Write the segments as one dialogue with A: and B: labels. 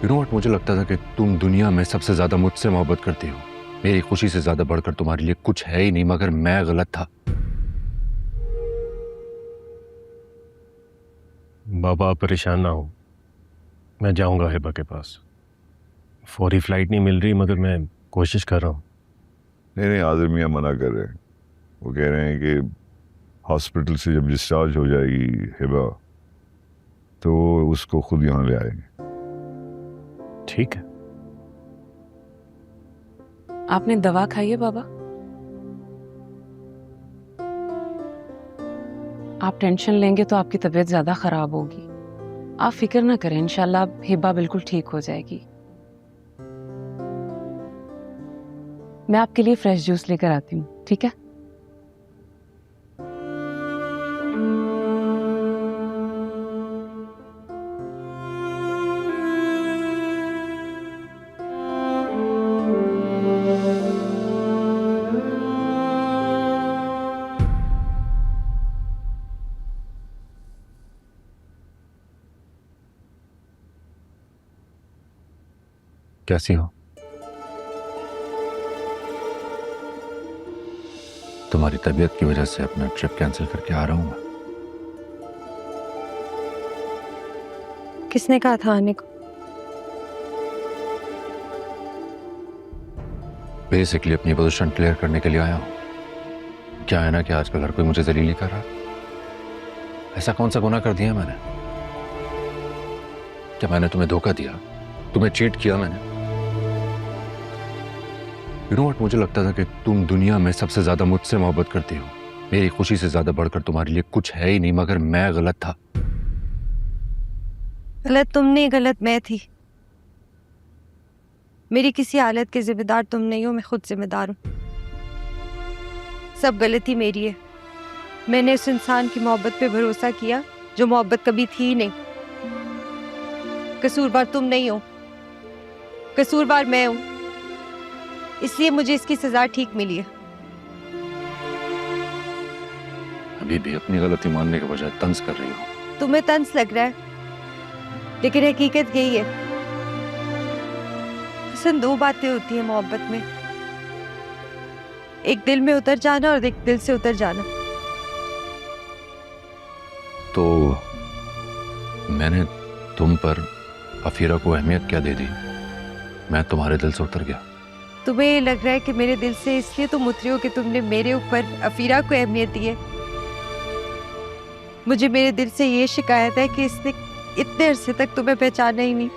A: You know what, मुझे लगता था कि तुम दुनिया में सबसे ज्यादा मुझसे मोहब्बत करती हो। मेरी खुशी से ज्यादा बढ़कर तुम्हारे लिए कुछ है ही नहीं, मगर मैं गलत था।
B: बाबा आप परेशान ना हो, मैं जाऊंगा हिबा के पास। फौरी फ्लाइट नहीं मिल रही मगर मैं कोशिश कर रहा हूँ।
C: नहीं, आदिल मियाँ मना कर रहे हैं। वो कह रहे हैं कि हॉस्पिटल से जब डिस्चार्ज हो जाएगी हिबा तो उसको खुद यहाँ ले आएंगे।
B: ठीक है।
D: आपने दवा खाई है बाबा? आप टेंशन लेंगे तो आपकी तबीयत ज्यादा खराब होगी। आप फिक्र ना करें, इंशाल्लाह हिबा बिल्कुल ठीक हो जाएगी। मैं आपके लिए फ्रेश जूस लेकर आती हूँ, ठीक है?
A: कैसी हो? तुम्हारी तबीयत की वजह से अपना ट्रिप कैंसिल करके आ रहा हूं मैं।
E: किसने कहा था आने को?
A: बेसिकली अपनी पोजीशन क्लियर करने के लिए आया हूं। क्या है ना कि आजकल हर कोई मुझे जलील ही कर रहा है। ऐसा कौन सा गुनाह कर दिया मैंने? क्या मैंने तुम्हें धोखा दिया? तुम्हें चीट किया मैंने? यू नो व्हाट, मुझे लगता था कि तुम दुनिया में सबसे ज्यादा मुझसे मोहब्बत करती हो। मेरी खुशी से ज्यादा बढ़कर तुम्हारे लिए कुछ है ही नहीं, मगर मैं गलत था।
E: गलत तुम नहीं, गलत मैं थी। मेरी किसी हालत के जिम्मेदार तुम नहीं हो, मैं खुद जिम्मेदार हूँ। सब गलती मेरी है। मैंने उस इंसान की मोहब्बत पे भरोसा किया जो मोहब्बत कभी थी ही नहीं। कसूरवार तुम नहीं हो, कसूरवार मैं हूँ। इसलिए मुझे इसकी सजा ठीक मिली है।
A: अभी भी अपनी गलती मानने के बजाय तंज कर रही हो।
E: तुम्हें तंज लग रहा है, लेकिन हकीकत यही है। हसन, दो बातें होती हैं मोहब्बत में, एक दिल में उतर जाना और एक दिल से उतर जाना।
A: तो मैंने तुम पर अफीरा को अहमियत क्या दे दी? मैं तुम्हारे दिल से उतर गया।
E: तुम्हें ये लग रहा है कि मेरे दिल से इसलिए तुम उतरी हो कि तुमने मेरे ऊपर अफीरा को अहमियत दी है। मुझे मेरे दिल से ये शिकायत है कि इसने इतने अरसे तक तुम्हें पहचाना ही नहीं।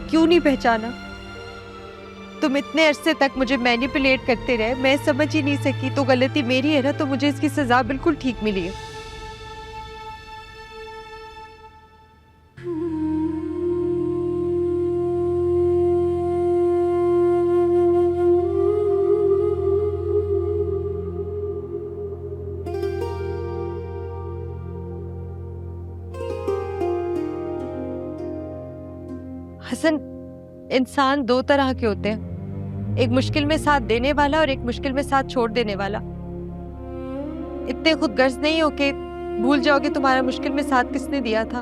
E: क्यों नहीं पहचाना? तुम इतने अरसे तक मुझे मैनिपुलेट करते रहे, मैं समझ ही नहीं सकी। तो गलती मेरी है ना, तो मुझे इसकी सजा बिल्कुल ठीक मिली है। हसन, इंसान दो तरह के होते हैं, एक मुश्किल में साथ देने वाला और एक मुश्किल में साथ छोड़ देने वाला। इतने खुदगर्ज नहीं हो कि भूल जाओगे तुम्हारा मुश्किल में साथ किसने दिया था।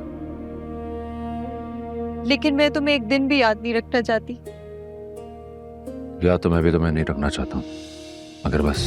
E: लेकिन मैं तुम्हें एक दिन भी याद नहीं रखना चाहती।
A: या तो मैं भी तुम्हें नहीं रखना चाहता हूं, मगर बस